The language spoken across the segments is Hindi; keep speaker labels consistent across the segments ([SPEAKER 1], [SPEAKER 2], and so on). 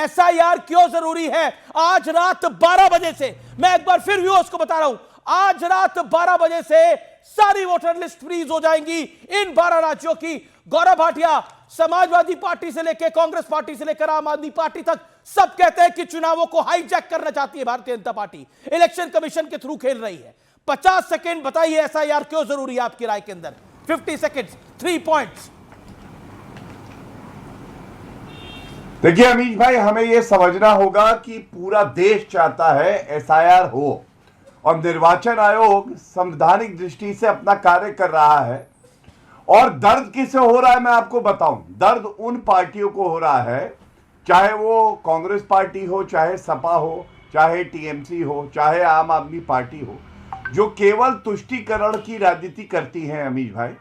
[SPEAKER 1] एसआईआर क्यों जरूरी है? आज रात 12 बजे से, मैं एक बार फिर व्यूअर्स को बता रहा हूं, आज रात 12 बजे से सारी वोटर लिस्ट फ्रीज हो जाएंगी इन 12 राज्यों की। गौरव भाटिया, समाजवादी पार्टी से लेकर कांग्रेस पार्टी से लेकर आम आदमी पार्टी तक सब कहते हैं कि चुनावों को हाईजैक करना चाहती है Bharatiya Janata party, election commission के थ्रू खेल रही है। 50 सेकंड बताइए एसआईआर क्यों जरूरी है आपकी राय के अंदर? 50 सेकंड्स, 3 पॉइंट्स।
[SPEAKER 2] देखिए अमीश भाई, हमें यह समझना होगा कि पूरा देश चाहता है एसआईआर हो और निर्वाचन आयोग संवैधानिक दृष्टि से अपना कार्य कर रहा है। और दर्द किसे हो रहा है मैं आपको बताऊं, दर्द उन पार्टियों को हो रहा है, चाहे वो कांग्रेस पार्टी हो, चाहे सपा हो, चाहे टीएमसी हो, चाहे आम आदमी पार्टी हो, जो केवल तुष्टीकरण की राजनीति करती है अमीश भाई।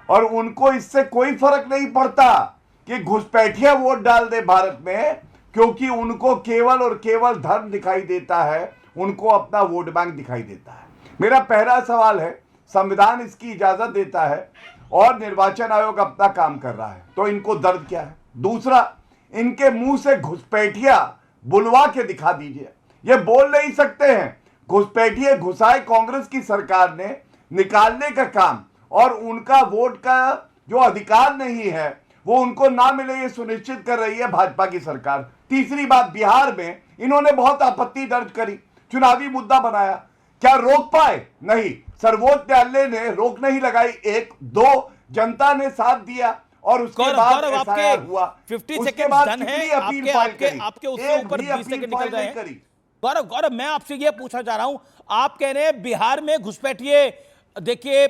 [SPEAKER 2] और उनको इससे कोई फर्क नहीं पड़ता कि घुसपैठिया वोट डाल दे भारत में, क्योंकि उनको केवल और केवल धर्म दिखाई देता है, उनको अपना वोट बैंक दिखाई देता है। मेरा पहला सवाल है, संविधान इसकी इजाजत देता है और निर्वाचन आयोग अपना काम कर रहा है, तो इनको दर्द क्या है? दूसरा, इनके मुंह से घुसपैठिया बुलवा के दिखा दीजिए। ये बोल नहीं सकते हैं घुसपैठिए घुसाए कांग्रेस की सरकार ने निकालने का काम, और उनका वोट का जो अधिकार नहीं है वो उनको ना मिले ये सुनिश्चित कर रही है भाजपा की सरकार। तीसरी बात, बिहार में इन्होंने बहुत आपत्ति दर्ज करी, चुनावी मुद्दा बनाया, क्या रोक पाए? नहीं। सर्वोच्च न्यायालय ने रोक नहीं लगाई, 1-2 जनता ने साथ दिया और उसके बाद एसआईआर हुआ।
[SPEAKER 1] 50 सेकंड डन है आपके उससे ऊपर 20 सेकंड निकल गए हैं। गौरव, मैं आपसे यह पूछना चाह रहा हूं, आप कह रहे हैं बिहार में घुसपैठिए, देखिए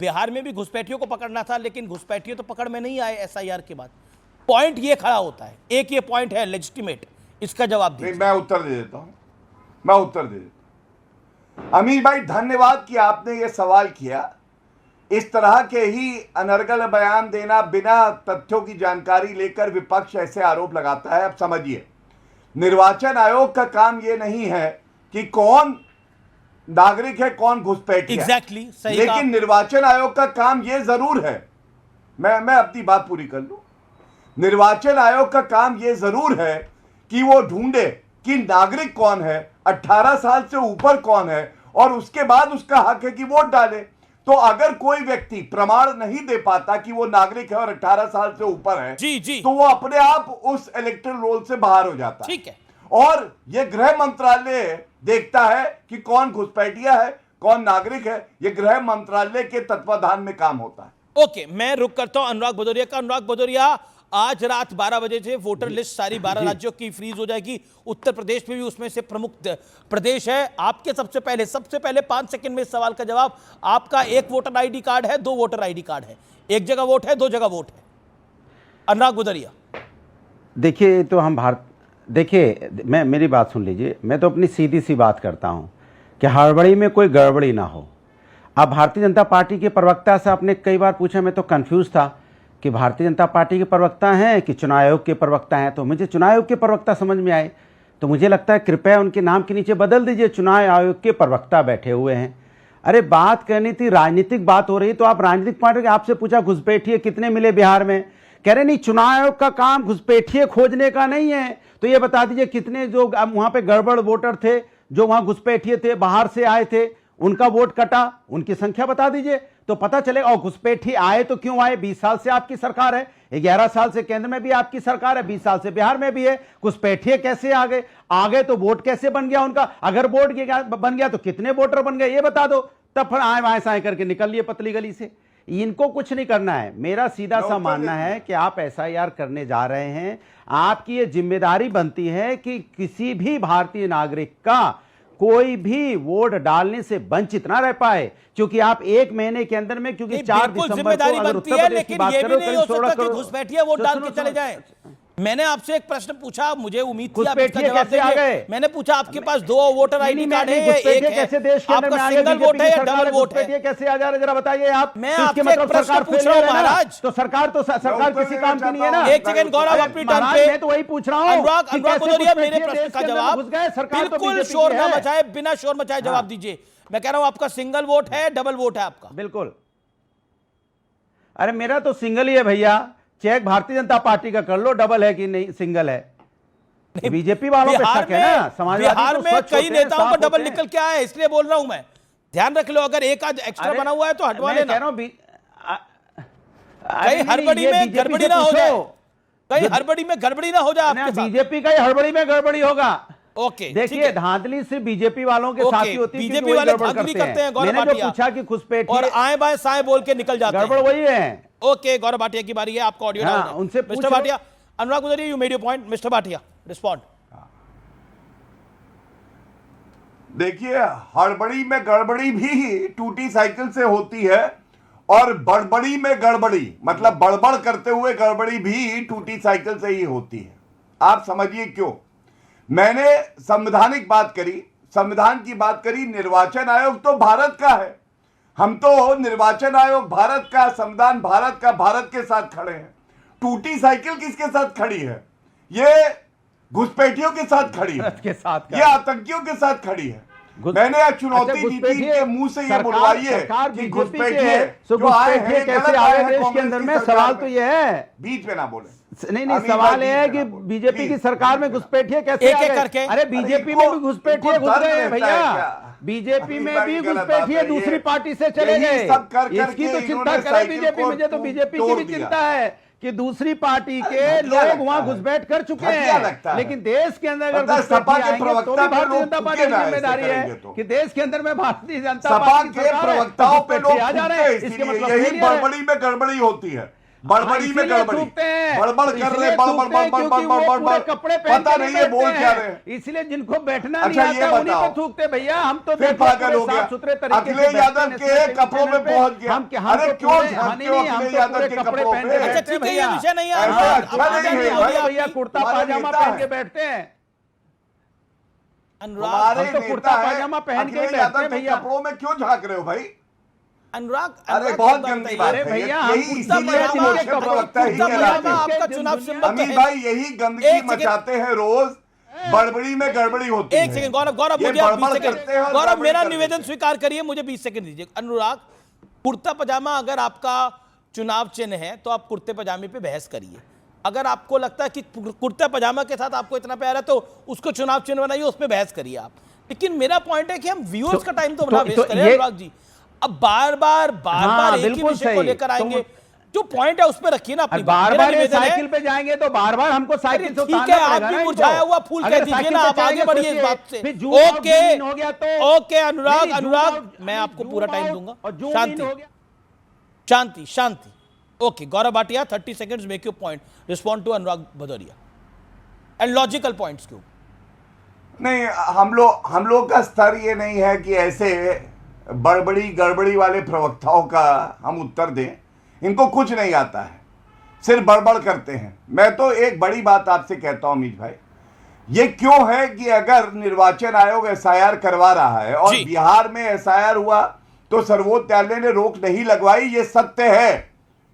[SPEAKER 1] बिहार में भी घुसपैठियों को पकड़ना था, लेकिन घुसपैठिए तो पकड़ में नहीं आए एसआईआर के बाद। पॉइंट ये खड़ा होता है, एक ये पॉइंट है लेजिटिमेट, इसका जवाब दीजिए।
[SPEAKER 2] मैं उत्तर दे देता हूं, अमीर भाई धन्यवाद कि आपने ये सवाल किया। इस तरह के ही अनर्गल बयान देना, बिना तथ्यों की जानकारी लेकर विपक्ष ऐसे आरोप लगाता है। अब समझिए, निर्वाचन आयोग का काम ये नहीं है कि कौन नागरिक है कौन घुसपैठिया
[SPEAKER 1] Exactly, सही।
[SPEAKER 2] लेकिन निर्वाचन आयोग का काम ये जरूर है, मैं अपनी बात पूरी कर लूं। निर्वाचन आयोग का काम ये जरूर है कि वो ढूंढे कि नागरिक कौन है, 18 साल से ऊपर कौन है, और उसके बाद उसका हक है कि वोट डाले। तो अगर कोई व्यक्ति प्रमाण नहीं दे पाता कि वो नागरिक है और 18 साल से ऊपर है,
[SPEAKER 1] जी।
[SPEAKER 2] तो वो अपने आप उस इलेक्टोरल रोल से बाहर हो जाता है।
[SPEAKER 1] ठीक है।
[SPEAKER 2] और ये गृह मंत्रालय देखता है कि कौन घुसपैठिया है कौन नागरिक है, ये गृह मंत्रालय के तत्वाधान में काम होता है।
[SPEAKER 1] ओके, मैं रुक करता हूं अनुराग भदौरिया का। अनुराग भदौरिया, आज रात 12 बजे से वोटर लिस्ट सारी 12 राज्यों की फ्रीज हो जाएगी। उत्तर प्रदेश में भी उसमें से प्रमुख प्रदेश है। आपके सबसे पहले 5 सेकंड में इस सवाल का जवाब। आपका एक वोटर आईडी कार्ड है, 2 वोटर आईडी कार्ड है, एक जगह वोट है, 2 जगह वोट है। अनुराग भदौरिया,
[SPEAKER 3] देखिए तो देखिए मेरी बात सुन लीजिए, मैं तो अपनी सीधी सी बात करता हूं कि हड़बड़ी में कोई गड़बड़ी ना हो। अब भारतीय जनता पार्टी के प्रवक्ता से आपने कई बार पूछा, मैं तो कंफ्यूज था कि भारतीय जनता पार्टी के प्रवक्ता हैं कि चुनाव आयोग के प्रवक्ता हैं। तो मुझे चुनाव आयोग के प्रवक्ता समझ में आए, तो मुझे लगता है कृपया उनके नाम के नीचे बदल दीजिए, चुनाव आयोग के प्रवक्ता बैठे हुए हैं। अरे बात करनी थी, राजनीतिक बात हो रही, तो आप राजनीतिक पार्टी के, आपसे पूछा घुसपैठिए कितने मिले बिहार में, कह रहे नहीं चुनाव आयोग का काम घुसपैठिए खोजने का नहीं है। तो ये बता दीजिए कितने जो वहां पे गड़बड़ वोटर थे, जो वहां घुसपैठिए थे, बाहर से आए थे, उनका वोट कटा, उनकी संख्या बता दीजिए तो पता चलेगा। और घुसपैठिए आए तो क्यों आए? 20 साल से आपकी सरकार है, 11 साल से केंद्र में भी आपकी सरकार है, 20 साल से बिहार में भी है। घुसपैठिए कैसे आ गए तो वोट कैसे बन गया उनका? अगर वोट बन गया तो कितने वोटर बन गए ये बता दो, तब फिर आए वहां से करके निकल लिए पतली गली से। इनको कुछ नहीं करना है। मेरा सीधा सा मानना है कि आप एसआईआर करने जा रहे हैं, आपकी ये जिम्मेदारी बनती है कि किसी भी भारतीय नागरिक का कोई भी वोट डालने से वंचित ना रह पाए, क्योंकि आप 1 महीने के अंदर में, क्योंकि 4 दिसंबर को अगर उत्तर प्रदेश की बात करो तो
[SPEAKER 1] घुसपैठिए वोट डाल के चले जाएं। मैंने आपसे एक प्रश्न पूछा, मुझे उम्मीद थी आप इसका जवाब देंगे। मैंने पूछा आपके पास 2 वोटर आईडी कार्ड है, एक
[SPEAKER 3] कैसे देश के अंदर में
[SPEAKER 1] सिंगल वोट है या डबल वोट है?
[SPEAKER 3] कैसे आ जा रहे जरा बताइए आप।
[SPEAKER 1] मैं आपसे एक प्रश्न पूछ रहा हूं महाराज,
[SPEAKER 3] तो सरकार किसी काम की नहीं है ना।
[SPEAKER 1] एक सेकंड गौरव, अपनी टर्न पे।
[SPEAKER 3] मैं तो वही पूछ रहा हूं।
[SPEAKER 1] अनुराग भदौरिया, मेरे प्रश्न का जवाब बिल्कुल शोर ना मचाए, बिना शोर मचाए जवाब दीजिए। मैं कह रहा हूं आपका सिंगल वोट है डबल वोट है आपका?
[SPEAKER 3] बिल्कुल। अरे मेरा तो सिंगल ही है भैया, चेक भारतीय जनता पार्टी का कर लो, डबल है कि नहीं सिंगल है। बीजेपी वालों पे शक है ना, समाजवादी
[SPEAKER 1] बिहार
[SPEAKER 3] तो
[SPEAKER 1] में
[SPEAKER 3] स्वच्छ
[SPEAKER 1] कई
[SPEAKER 3] होते हैं,
[SPEAKER 1] नेताओं
[SPEAKER 3] साफ
[SPEAKER 1] पर डबल
[SPEAKER 3] होते हैं।
[SPEAKER 1] निकल के आया है, इसलिए बोल रहा हूं मैं। ध्यान रख लो, अगर एक आध एक्स्ट्रा
[SPEAKER 3] अरे,
[SPEAKER 1] बना हुआ है तो हटवा
[SPEAKER 3] मैं
[SPEAKER 1] लेना।
[SPEAKER 3] कह रहा हूं
[SPEAKER 1] कहीं हड़बड़ी में गड़बड़ी ना हो जाए, कहीं हड़बड़ी में गड़बड़ी ना हो जाए आपके साथ।
[SPEAKER 3] बीजेपी का ही हड़बड़ी में गड़बड़ी होगा।
[SPEAKER 1] ओके,
[SPEAKER 3] देखिए, धांधली सिर्फ बीजेपी वालों के साथ ही होती है,
[SPEAKER 1] बीजेपी
[SPEAKER 3] क्योंकि
[SPEAKER 1] वाले
[SPEAKER 3] वही गड़बड़
[SPEAKER 1] धांधली करते हैं। गौरव
[SPEAKER 3] मैंने जो
[SPEAKER 1] भाटिया
[SPEAKER 3] पूछा कि घुसपैठ
[SPEAKER 1] और आए बाएं साए बोल के निकल जाते हैं,
[SPEAKER 3] गड़बड़ वही है।
[SPEAKER 1] ओके, गौरव भाटिया की बारी है, आपका ऑडियो
[SPEAKER 3] हाँ,
[SPEAKER 1] डाउन है।
[SPEAKER 3] उनसे पूछ
[SPEAKER 1] मिस्टर
[SPEAKER 3] लो।
[SPEAKER 1] भाटिया, अनुराग गुजरिया, you made your point. Mister Bhatia, respond.
[SPEAKER 2] देखिए, हड़बड़ी में गड़बड़ी भी टूटी साइकिल से होती है, और बड़बड़ी में गड़बड़ी मतलब बड़बड़ करते हुए गड़बड़ी भी टूटी साइकिल से ही होती है। आप समझिए क्यों। मैंने संवैधानिक बात करी, संविधान की बात करी। निर्वाचन आयोग तो भारत का है, हम तो निर्वाचन आयोग भारत का, संविधान भारत का, भारत के साथ खड़े हैं। टूटी साइकिल किसके साथ खड़ी है? ये घुसपैठियों के साथ खड़ी है,
[SPEAKER 3] के साथ
[SPEAKER 2] ये आतंकियों के साथ खड़ी है। मैंने आज चुनौती दी थी कि मुंह से ये बुलवाइए कि घुसपैठिए जो आए हैं,
[SPEAKER 3] कैसे आए देश के अंदर में। सवाल तो ये है,
[SPEAKER 2] बीच में ना बोले।
[SPEAKER 3] नहीं, सवाल ये है कि बीजेपी की सरकार में घुसपैठिए कैसे
[SPEAKER 1] एक एक करके।
[SPEAKER 3] अरे बीजेपी में भी घुसपैठिए घुस गए हैं भैया, बीजेपी में भी घुसपैठिए दूसरी पार्टी से चले गए। इसकी तो चिंता करें बीजेपी में, तो बीजेपी की भी चिंता है कि दूसरी पार्टी के लोग वहां घुसपैठ कर चुके हैं। लेकिन देश के अंदर अगर
[SPEAKER 2] सपा के प्रवक्ता
[SPEAKER 3] भारतीय जनता पार्टी की जिम्मेदारी है कि देश के अंदर में भारतीय जनता
[SPEAKER 2] सपा
[SPEAKER 3] पार्टी
[SPEAKER 2] के प्रवक्ताओं पे लोग थूकते हैं, इसलिए यही बड़बड़ी में गड़बड़ी होती है। बड़बड़ी में गड़बड़ी, बड़बड़ कर रहे, बड़बड़
[SPEAKER 3] कपड़े
[SPEAKER 2] पता नहीं है बोल क्या रहे हैं।
[SPEAKER 3] इसलिए जिनको बैठना
[SPEAKER 2] अच्छा,
[SPEAKER 3] नहीं आता उन्हीं पे थूकते भैया। हम तो
[SPEAKER 2] फिर पागल हो गया, अखिलेश यादव के कपड़ों में पहुंच गया। अरे क्यों झांकते हो अखिलेश यादव के कपड़ों पे?
[SPEAKER 1] अच्छा ठीक है, ये विषय नहीं है।
[SPEAKER 2] ऐसा अच्छा नहीं है
[SPEAKER 3] भैया, कुर्ता पाजामा पहन के बैठते हैं।
[SPEAKER 1] अनुराग,
[SPEAKER 3] हम तो कुर्ता पाजामा पहन के बैठते हैं भैया।
[SPEAKER 2] कपड़ों में क्यों झांक रहे हो भाई?
[SPEAKER 1] अनुराग,
[SPEAKER 2] अरे बहुत गंदी बात है
[SPEAKER 3] भैया,
[SPEAKER 2] यही, इसीलिए मोर्चा प्रवक्ता ही कहलाते हैं।
[SPEAKER 1] आपका चुनाव सिंबल
[SPEAKER 2] अमित भाई यही गंदगी मचाते हैं रोज, बड़बड़ी में गड़बड़ी होती है।
[SPEAKER 1] एक सेकंड गौरव, गौरव
[SPEAKER 2] ये
[SPEAKER 1] मुझे आप
[SPEAKER 2] बड़बड़
[SPEAKER 1] 20 सेकंड,
[SPEAKER 2] करते हैं और
[SPEAKER 1] गौरव
[SPEAKER 2] गड़बड़ी
[SPEAKER 1] मेरा
[SPEAKER 2] करते हैं।
[SPEAKER 1] निवेदन स्वीकार करिए, मुझे 20 सेकंड दीजिए। अनुराग, कुर्ता पजामा अगर आपका चुनाव चिन्ह है तो आप कुर्ते पजामे पे बहस करिए। अगर आपको लगता है कि कुर्ता पजामा के साथ आपको इतना प्यार है तो उसको चुनाव चिन्ह बनाइए, उस पर बहस करिए आप। लेकिन मेरा पॉइंट है कि हम व्यूअर्स का टाइम तो ना वेस्ट करें अनुराग जी। अब बार बार एक ही विषय को लेकर आएंगे, जो पॉइंट है उस पर रखिए ना अपनी
[SPEAKER 3] बार बार साइकिल पे जाएंगे तो बार बार हमको साइकिल से
[SPEAKER 1] ठीक है, आप भी मुरझाया हुआ फूल कह दीजिए ना, आप आगे बढ़िए इस बात से। ओके अनुराग, अनुराग मैं आपको पूरा टाइम दूंगा। शांति शांति शांति। Okay Gaurav Bhatia, 30 seconds, make your point, respond to Anurag Bhadauria and logical points क्यों।
[SPEAKER 2] नहीं, हम लोग का स्तर ये नहीं है कि ऐसे बड़बड़ी गड़बड़ी वाले प्रवक्ताओं का हम उत्तर दें। इनको कुछ नहीं आता है, सिर्फ बड़बड़ करते हैं। मैं तो एक बड़ी बात आपसे कहता हूं अमित भाई, ये क्यों है कि अगर निर्वाचन आयोग एसआईआर करवा रहा है और बिहार में एसआईआर हुआ तो सर्वोच्च न्यायालय ने रोक नहीं लगवाई, ये सत्य है,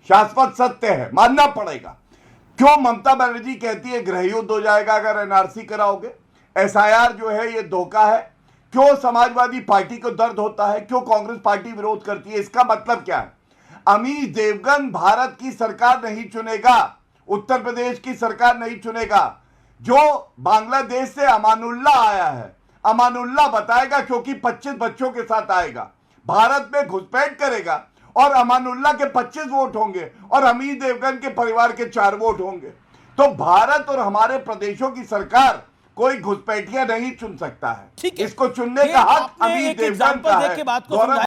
[SPEAKER 2] शाश्वत सत्य है, मानना पड़ेगा। क्यों ममता बनर्जी कहती है गृह युद्ध हो जाएगा अगर एनआरसी कराओगे? एसआईआर जो है ये धोखा है। क्यों समाजवादी पार्टी को दर्द होता है? क्यों कांग्रेस पार्टी विरोध करती है? इसका मतलब क्या है? अमित देवगन भारत की सरकार नहीं चुनेगा, उत्तर प्रदेश की सरकार नहीं चुनेगा। जो बांग्लादेश से अमानुल्लाह आया है, अमानुल्लाह बताएगा, क्योंकि 25 बच्चों के साथ आएगा, भारत में घुसपैठ करेगा और अमानुल्लाह के 25 वोट होंगे और अमित देवगन के परिवार के 4 वोट होंगे। तो भारत और हमारे प्रदेशों की सरकार कोई घुसपैठिया नहीं चुन सकता है। इसको चुनने का हक अमित देवगन का है।